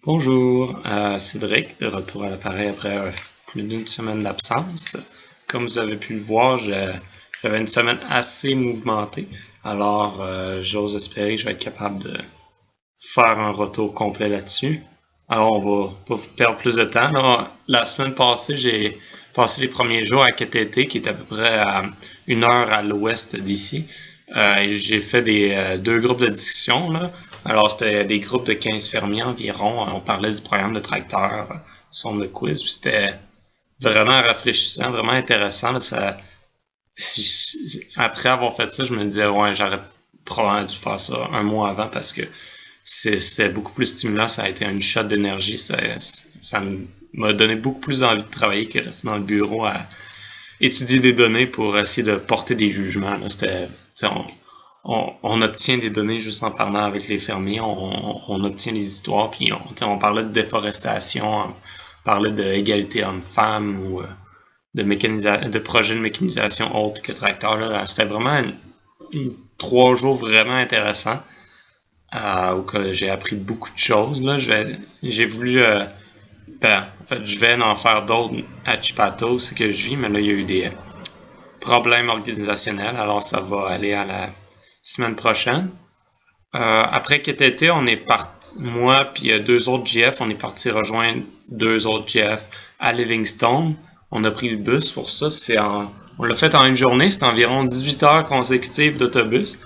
Bonjour, Cédric, de retour à l'appareil après plus d'une semaine d'absence. Comme vous avez pu le voir, j'avais une semaine assez mouvementée, alors j'ose espérer que je vais être capable de faire un retour complet là-dessus. Alors on va pas perdre plus de temps. Là, la semaine passée, j'ai passé les premiers jours à Ketete, qui est à peu près à 1 heure à l'ouest d'ici. Et j'ai fait des deux groupes de discussion, là. Alors, c'était des groupes de 15 fermiers environ. On parlait du programme de tracteur, son de quiz. Puis c'était vraiment rafraîchissant, vraiment intéressant. Après avoir fait ça, je me disais, ouais, j'aurais probablement dû faire ça un mois avant parce que c'était beaucoup plus stimulant. Ça a été une shot d'énergie. Ça m'a donné beaucoup plus envie de travailler que rester dans le bureau à étudier des données pour essayer de porter des jugements. Là. On obtient des données juste en parlant avec les fermiers, on obtient les histoires, puis on parlait de déforestation, on parlait d'égalité homme-femme ou de projets de mécanisation autres que tracteurs. Là. C'était vraiment 3 jours vraiment intéressants où j'ai appris beaucoup de choses. Là. J'ai voulu en fait, je vais en faire d'autres à Chipato, c'est que je vis, mais là, il y a eu des problèmes organisationnels, alors ça va aller à la semaine prochaine. Après QTT, on est parti, moi puis deux autres GF, on est parti rejoindre deux autres GF à Livingstone. On a pris le bus pour ça. On l'a fait en une journée, c'était environ 18 heures consécutives d'autobus.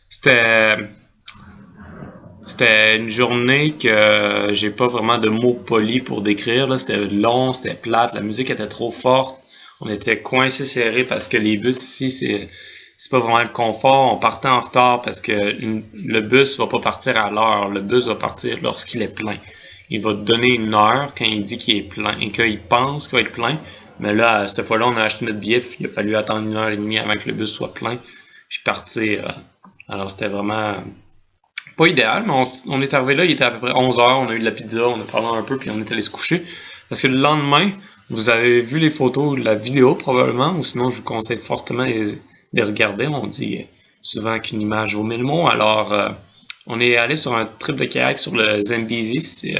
C'était, c'était une journée que j'ai pas vraiment de mots polis pour décrire. Là. C'était long, c'était plate, la musique était trop forte. On était coincés serrés parce que les bus ici, c'est pas vraiment le confort. On partait en retard parce que le bus va pas partir à l'heure. Le bus va partir lorsqu'il est plein. Il va te donner une heure quand il dit qu'il est plein et qu'il pense qu'il va être plein. Mais là, cette fois-là, on a acheté notre billet, puis il a fallu attendre 1 heure et demie avant que le bus soit plein, puis partir. Alors, c'était vraiment pas idéal, mais on est arrivé là, il était à peu près 11 heures, on a eu de la pizza, on a parlé un peu, puis on est allé se coucher. Parce que le lendemain, vous avez vu les photos, la vidéo probablement, ou sinon je vous conseille fortement de regarder. On dit souvent qu'une image vaut 1000 mots. Alors, on est allé sur un trip de kayak sur le Zambezi, c'est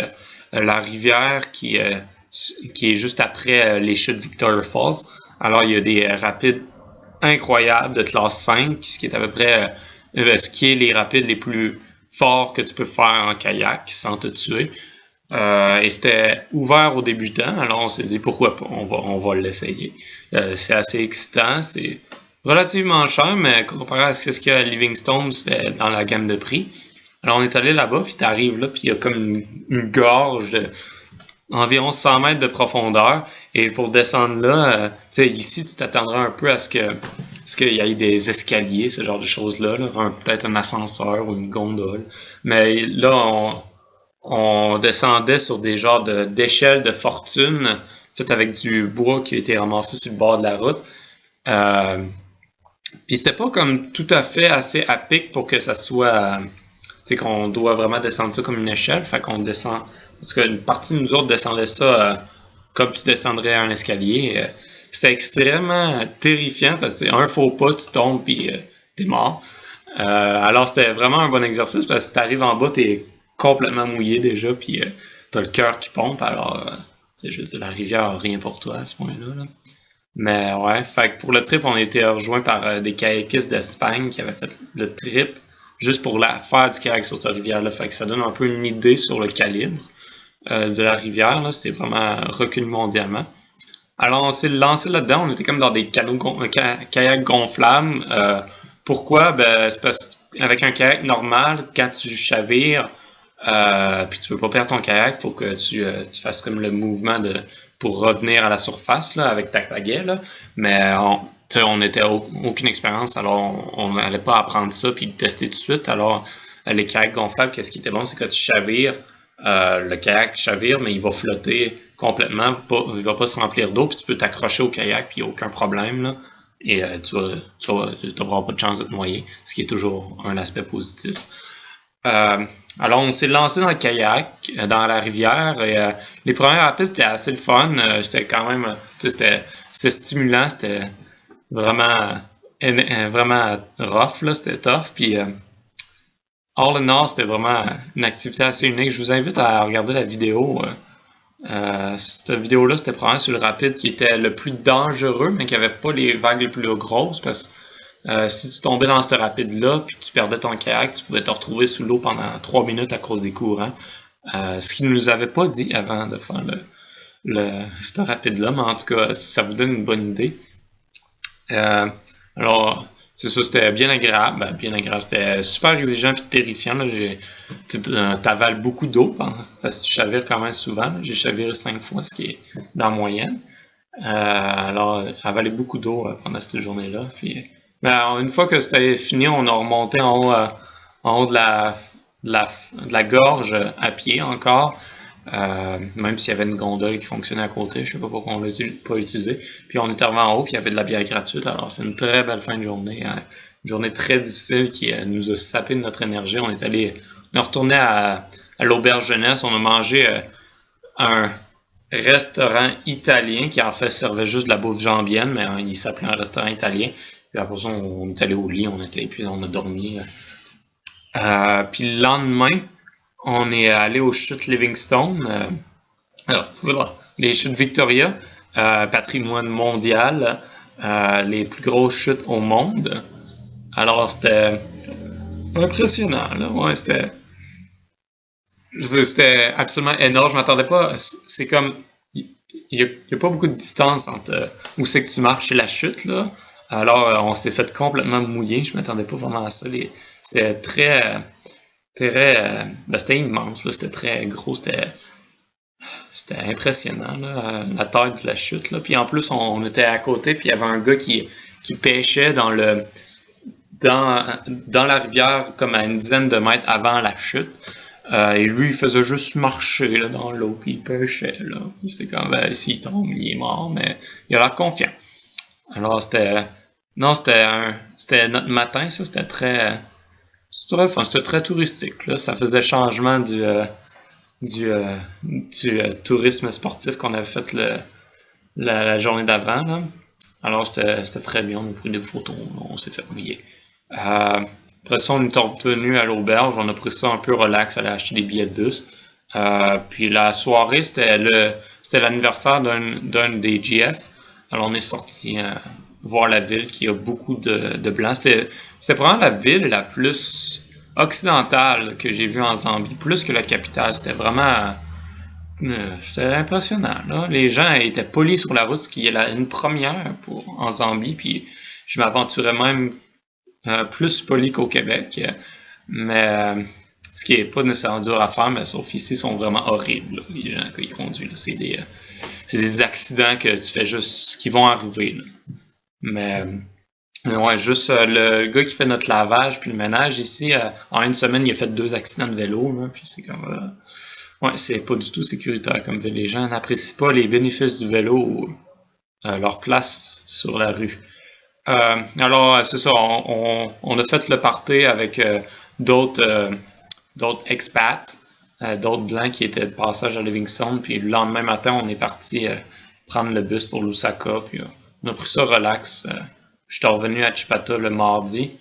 la rivière qui est juste après les chutes Victoria Falls. Alors, il y a des rapides incroyables de classe 5, ce qui est à peu près ce qui est les rapides les plus forts que tu peux faire en kayak sans te tuer. Et c'était ouvert aux débutants, alors on s'est dit pourquoi pas, on va l'essayer. C'est assez excitant, c'est relativement cher, mais comparé à ce qu'il y a à Livingstone, c'était dans la gamme de prix. Alors on est allé là-bas, puis t'arrives là, puis il y a comme une gorge de environ 100 mètres de profondeur. Et pour descendre là, tu sais, ici, tu t'attendras un peu à ce qu'il y ait des escaliers, ce genre de choses-là, là. Peut-être un ascenseur ou une gondole. Mais là, on descendait sur des genres d'échelles de fortune, faites avec du bois qui a été ramassé sur le bord de la route. Euh, Puis c'était pas comme tout à fait assez à pic pour que ça soit, tu sais, qu'on doit vraiment descendre ça comme une échelle. Fait qu'on descend, parce qu'une partie de nous autres descendait ça comme tu descendrais un escalier. C'était extrêmement terrifiant parce que un faux pas, tu tombes puis t'es mort. Alors c'était vraiment un bon exercice parce que si t'arrives en bas, t'es complètement mouillé déjà puis t'as le cœur qui pompe. Alors, c'est juste la rivière a rien pour toi à ce point-là. Là. Mais ouais, fait que pour le trip, on a été rejoint par des kayakistes d'Espagne qui avaient fait le trip juste pour faire du kayak sur cette rivière-là. Fait que ça donne un peu une idée sur le calibre de la rivière. Là. C'était vraiment reculé mondialement. Alors on s'est lancé là-dedans, on était comme dans des kayaks gonflables. Pourquoi? Ben, c'est parce qu'avec un kayak normal, quand tu chavires, puis tu veux pas perdre ton kayak, faut que tu fasses comme le mouvement pour revenir à la surface là, avec ta pagaie. Là. Mais on n'était aucune expérience, alors on n'allait pas apprendre ça puis le tester tout de suite. Alors les kayaks gonflables, qu'est-ce qui était bon, c'est que tu chavires, le kayak chavire, mais il va flotter complètement, il va pas se remplir d'eau, puis tu peux t'accrocher au kayak, puis il n'y a aucun problème. Là. Et tu n'auras pas de chance de te noyer, ce qui est toujours un aspect positif. Alors, on s'est lancé dans le kayak, dans la rivière, et les premières rapides, c'était assez le fun. C'était quand même, c'était stimulant, c'était vraiment, vraiment rough, là, c'était tough. Puis, all in all, c'était vraiment une activité assez unique. Je vous invite à regarder la vidéo. Cette vidéo-là, c'était probablement sur le rapide qui était le plus dangereux, mais qui avait pas les vagues les plus grosses, parce que si tu tombais dans ce rapide-là, puis que tu perdais ton kayak, tu pouvais te retrouver sous l'eau pendant 3 minutes à cause des courants. Ce qu'ils nous avaient pas dit avant de faire ce rapide-là, mais en tout cas, ça vous donne une bonne idée. Alors, c'est ça, c'était bien agréable. Ben, bien agréable. C'était super exigeant et terrifiant. Là. T'avales beaucoup d'eau parce que tu chavires quand même souvent. Là. J'ai chaviré 5 fois, ce qui est dans la moyenne. Alors, avaler beaucoup d'eau pendant cette journée-là. Puis, ben, une fois que c'était fini, on a remonté en haut de la gorge à pied encore. Même s'il y avait une gondole qui fonctionnait à côté, je sais pas pourquoi on l'a pas utilisé. Puis on est arrivé en haut, puis il y avait de la bière gratuite. Alors c'est une très belle fin de journée, hein. Une journée très difficile qui nous a sapé de notre énergie. On est retourné à l'auberge jeunesse. On a mangé un restaurant italien qui en fait servait juste de la bouffe jambienne, mais il s'appelait un restaurant italien. Puis après ça, on est allé au lit, puis on a dormi. Puis le lendemain, on est allé aux chutes Livingstone. Les chutes Victoria, patrimoine mondial, les plus grosses chutes au monde. Alors, c'était impressionnant, là. Ouais, c'était absolument énorme. Je m'attendais pas. C'est comme, il y a pas beaucoup de distance entre où c'est que tu marches et la chute, là. Alors, on s'est fait complètement mouiller. Je m'attendais pas vraiment à ça. C'était très... c'était immense, là, c'était très gros, c'était impressionnant, là, la taille de la chute. Là. Puis en plus, on était à côté, puis il y avait un gars qui pêchait dans la rivière comme à une dizaine de mètres avant la chute. Et lui, il faisait juste marcher là, dans l'eau, puis il pêchait. Là. C'est comme, s'il tombe, il est mort, mais il a l'air confiant. Alors, c'était notre matin, ça, c'était très... C'était très touristique, là. Ça faisait changement du tourisme sportif qu'on avait fait la journée d'avant, là. Alors, c'était très bien. On a pris des photos, on s'est fait mouiller. Après ça, on est revenu à l'auberge. On a pris ça un peu relax, aller acheter des billets de bus. Puis la soirée, c'était l'anniversaire d'un des GF. Alors, on est sorti voir la ville qui a beaucoup de blancs. C'était probablement la ville la plus occidentale que j'ai vue en Zambie, plus que la capitale. C'était vraiment... c'était impressionnant, là. Les gens étaient polis sur la route, ce qui est une première en Zambie, puis je m'aventurais même plus poli qu'au Québec. Mais ce qui est pas nécessairement dur à faire, mais sauf ici, sont vraiment horribles, là, les gens qui conduisent. C'est des accidents que tu fais juste qui vont arriver, là. Mais ouais, juste le gars qui fait notre lavage puis le ménage ici, en une semaine, il a fait 2 accidents de vélo, là, puis c'est comme... ouais, c'est pas du tout sécuritaire comme ville. Les gens n'apprécient pas les bénéfices du vélo ou leur place sur la rue. Alors, c'est ça, on a fait le party avec d'autres expats, d'autres blancs qui étaient de passage à Livingstone, puis le lendemain matin, on est parti prendre le bus pour Lusaka, puis on a pris ça relax. Je suis revenu à Chipata le mardi.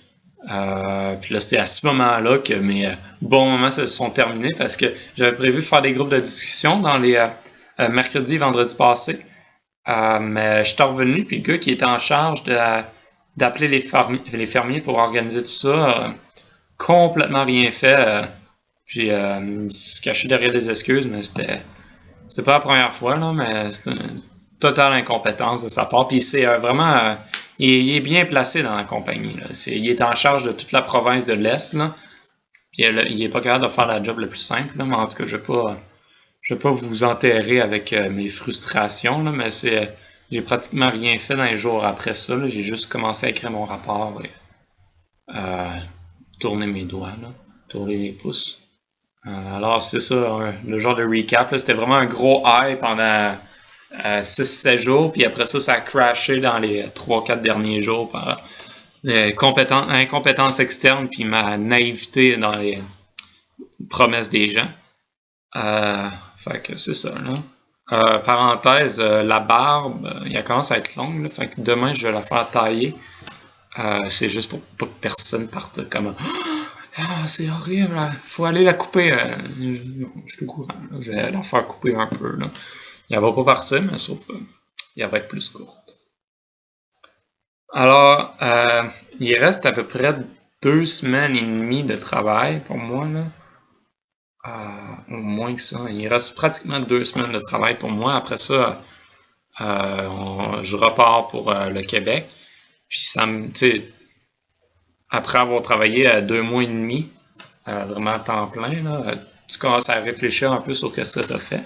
Puis là, c'est à ce moment-là que mes bons moments se sont terminés parce que j'avais prévu faire des groupes de discussion dans les mercredis et vendredis passés. Mais je suis revenu, puis le gars qui était en charge d'appeler les fermiers pour organiser tout ça, complètement rien fait. Puis il se cachait derrière des excuses, mais c'était pas la première fois, là, mais c'était une totale incompétence de sa part. Puis c'est vraiment... il est bien placé dans la compagnie, là. Il est en charge de toute la province de l'Est, là. Puis il est pas capable de faire la job le plus simple, là, mais en tout cas, je vais pas vous enterrer avec mes frustrations, là, mais j'ai pratiquement rien fait dans les jours après ça, là. J'ai juste commencé à écrire mon rapport et tourner mes doigts, là, tourner les pouces. Alors c'est ça, le genre de recap, là. C'était vraiment un gros high pendant 6-7 jours, puis après ça a crashé dans les 3-4 derniers jours par incompétence externe puis ma naïveté dans les promesses des gens. Fait que c'est ça, là. Parenthèse, la barbe, elle commence à être longue, là, fait que demain je vais la faire tailler. C'est juste pour pas que personne parte comme Ah, c'est horrible, là. Faut aller la couper. Je suis au courant, là. Je vais la faire couper un peu, là. Elle va pas partir, mais sauf elle va être plus courte. Alors, il reste à peu près 2 semaines et demie de travail pour moi, là. Au moins que ça. Il reste pratiquement 2 semaines de travail pour moi. Après ça, je repars pour le Québec. Puis ça me, tu sais, après avoir travaillé à 2 mois et demi, vraiment à temps plein, là, tu commences à réfléchir un peu sur ce que tu as fait.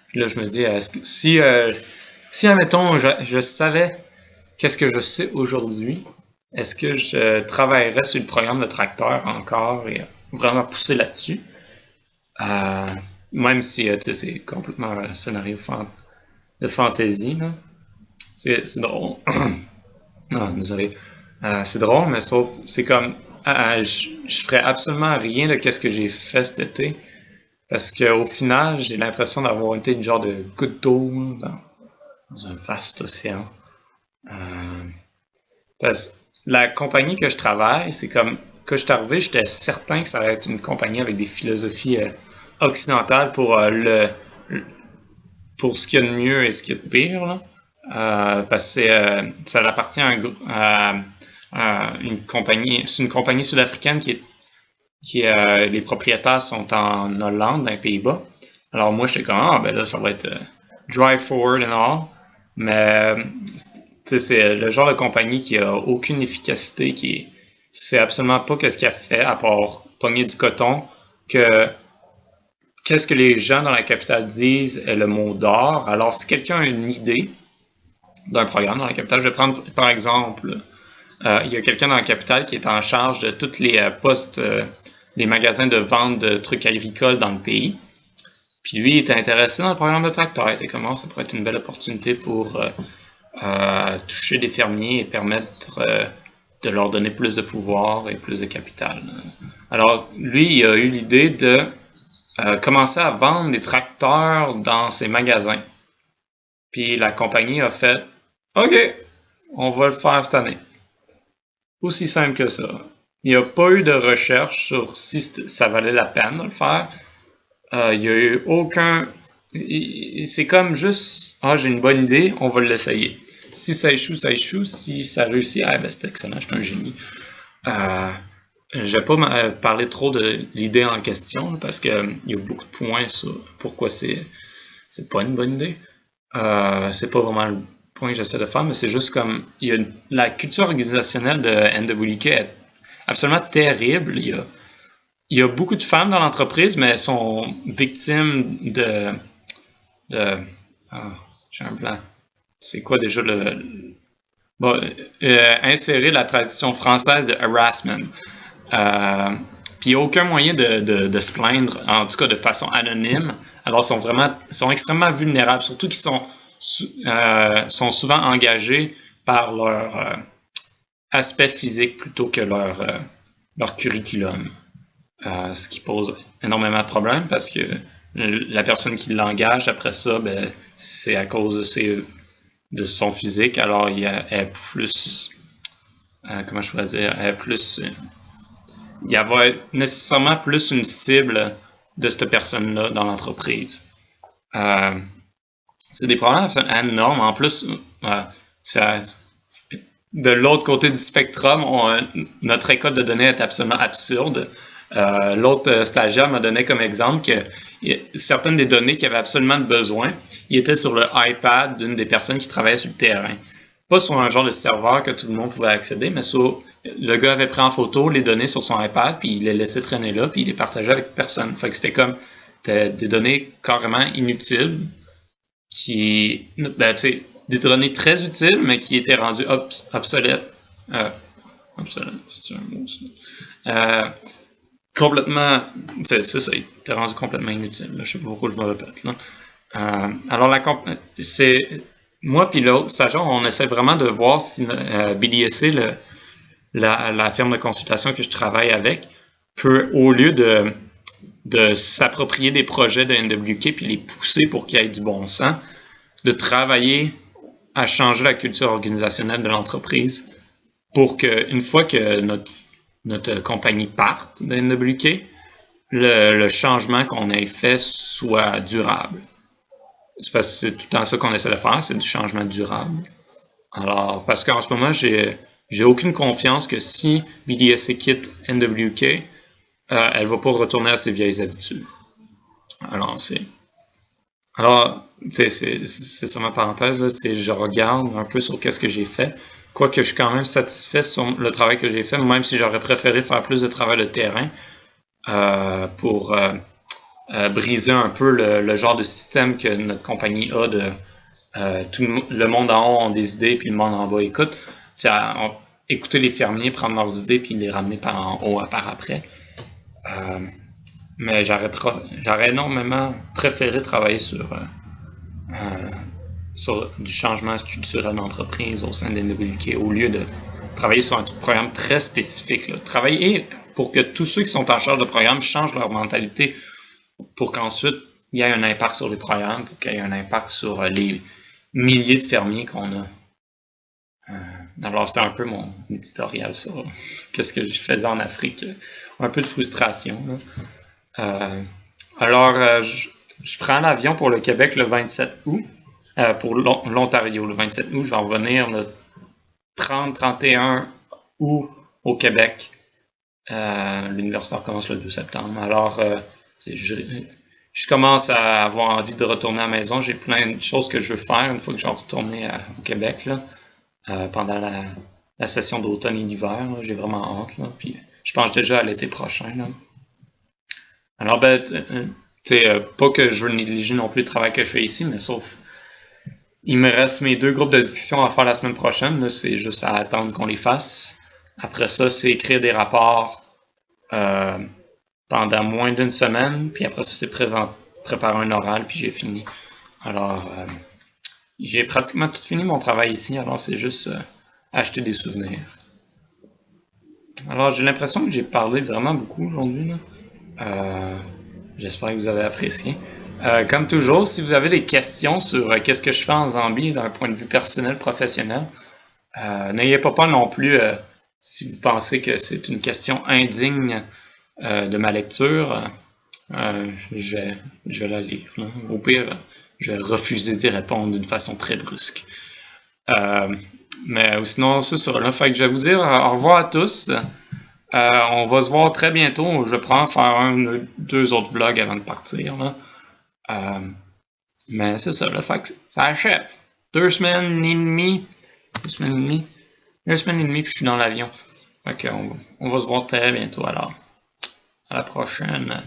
Puis là, je me dis, si admettons, je savais qu'est-ce que je sais aujourd'hui, est-ce que je travaillerais sur le programme de tracteur encore et vraiment pousser là-dessus? Euh, Même si, tu sais, c'est complètement un scénario de fantasy, là. C'est drôle. Non, désolé. C'est drôle, mais sauf, c'est comme, je ferais absolument rien de ce que j'ai fait cet été. Parce qu'au final, j'ai l'impression d'avoir été une genre de goutte d'eau dans un vaste océan. Euh, Parce que la compagnie que je travaille, c'est comme, quand je suis arrivé, j'étais certain que ça allait être une compagnie avec des philosophies occidentales pour ce qu'il y a de mieux et ce qu'il y a de pire, là. Parce que ça appartient à une compagnie, c'est une compagnie sud-africaine les propriétaires sont en Hollande, dans les Pays-Bas. Alors moi, j'étais comme, ben là, ça va être drive forward and all. Mais, tu sais, c'est le genre de compagnie qui a aucune efficacité, qui sait absolument pas qu'est-ce qu'elle fait, à part pogner du coton, qu'est-ce que les gens dans la capitale disent est le mot d'or. Alors, si quelqu'un a une idée d'un programme dans la capitale, je vais prendre, par exemple, il y a quelqu'un dans la capitale qui est en charge de tous les postes, des magasins de vente de trucs agricoles dans le pays. Puis lui, il était intéressé dans le programme de tracteur. Il était comme, ça pourrait être une belle opportunité pour toucher des fermiers et permettre de leur donner plus de pouvoir et plus de capital. Alors, lui, il a eu l'idée de commencer à vendre des tracteurs dans ses magasins. Puis la compagnie a fait, OK, on va le faire cette année. Aussi simple que ça. Il n'y a pas eu de recherche sur si ça valait la peine de le faire. Il n'y a eu aucun... C'est comme juste, j'ai une bonne idée, on va l'essayer. Si ça échoue, ça échoue. Si ça réussit, ben c'est excellent, je suis un génie. Je vais pas parler trop de l'idée en question, parce qu'il y a beaucoup de points sur pourquoi c'est pas une bonne idée. C'est pas vraiment le point que j'essaie de faire, mais c'est juste comme la culture organisationnelle de NWK est absolument terrible. Il y a beaucoup de femmes dans l'entreprise, mais elles sont victimes j'ai un blanc. C'est quoi déjà insérer la tradition française de harassment. Puis il n'y a aucun moyen de se plaindre, en tout cas de façon anonyme. Alors ils sont extrêmement vulnérables, surtout qu'ils sont souvent engagés par leur aspect physique plutôt que leur curriculum. Ce qui pose énormément de problèmes parce que la personne qui l'engage après ça, ben, c'est à cause de son physique. Alors elle est plus, comment je pourrais dire, elle est plus, il y a nécessairement plus une cible de cette personne-là dans l'entreprise. C'est des problèmes énormes. En plus, de l'autre côté du spectrum, notre école de données est absolument absurde. L'autre stagiaire m'a donné comme exemple que certaines des données qu'il avait absolument besoin, il était sur le iPad d'une des personnes qui travaillait sur le terrain. Pas sur un genre de serveur que tout le monde pouvait accéder, mais le gars avait pris en photo les données sur son iPad, puis il les laissait traîner là, puis il les partageait avec personne. Fait que c'était comme des données carrément inutiles, des données très utiles, mais qui étaient rendues obsolètes. Obsolète, c'est un mot, ça. Complètement, c'est ça, il était rendu complètement inutile. Là. Je sais pas pourquoi je me répète. Là. Alors, moi puis l'autre stagiaire, on essaie vraiment de voir si BDSC, la firme de consultation que je travaille avec, peut, au lieu de s'approprier des projets de NWK puis les pousser pour qu'il y ait du bon sens, de travailler à changer la culture organisationnelle de l'entreprise pour qu'une fois que notre compagnie parte de NWK, le changement qu'on ait fait soit durable. C'est parce que c'est tout le temps ça qu'on essaie de faire, c'est du changement durable. Alors, parce qu'en ce moment, j'ai aucune confiance que si BDSA quitte NWK, elle va pas retourner à ses vieilles habitudes. Alors, c'est ça ma parenthèse, là, je regarde un peu sur qu'est-ce que j'ai fait. Quoique je suis quand même satisfait sur le travail que j'ai fait, même si j'aurais préféré faire plus de travail de terrain pour briser un peu le genre de système que notre compagnie a de tout le monde en haut a des idées, puis le monde en bas écoute. Écouter les fermiers, prendre leurs idées, puis les ramener par en haut par après. Mais j'aurais énormément préféré travailler sur du changement culturel d'entreprise au sein des NWK au lieu de travailler sur un programme très spécifique. Là. Travailler pour que tous ceux qui sont en charge de programme changent leur mentalité pour qu'ensuite il y ait un impact sur les programmes, pour qu'il y ait un impact sur les milliers de fermiers qu'on a. Alors c'était un peu mon éditorial sur qu'est-ce que je faisais en Afrique. Un peu de frustration. Alors, je prends l'avion pour le Québec le 27 août. Pour l'Ontario, le 27 août. Je vais en revenir le 30-31 août au Québec. L'université commence le 2 septembre. Alors, je commence à avoir envie de retourner à la maison. J'ai plein de choses que je veux faire une fois que je vais retourner au Québec là, pendant la session d'automne et d'hiver. J'ai vraiment hâte. Là. Puis, je pense déjà à l'été prochain. Là. Alors, pas que je veux négliger non plus le travail que je fais ici, mais sauf, il me reste mes 2 groupes de discussion à faire la semaine prochaine. Là, c'est juste à attendre qu'on les fasse. Après ça, c'est écrire des rapports pendant moins d'1 semaine. Puis après ça, c'est préparer un oral, puis j'ai fini. Alors, j'ai pratiquement tout fini mon travail ici. Alors, c'est juste acheter des souvenirs. Alors, j'ai l'impression que j'ai parlé vraiment beaucoup aujourd'hui. J'espère que vous avez apprécié. Comme toujours, si vous avez des questions sur qu'est-ce que je fais en Zambie d'un point de vue personnel, professionnel, n'ayez pas peur non plus si vous pensez que c'est une question indigne de ma lecture. Je vais la lire. Là. Au pire, je vais refuser d'y répondre d'une façon très brusque. Mais sinon, c'est ça. Là, fait que je vais vous dire au revoir à tous. On va se voir très bientôt. Je prends faire 1 ou 2 autres vlogs avant de partir. Là. Mais c'est ça, le fait que ça achève. 2 semaines et demie. 2 semaines et demie. 2 semaines et demie, puis je suis dans l'avion. Fait qu'on va se voir très bientôt alors. À la prochaine.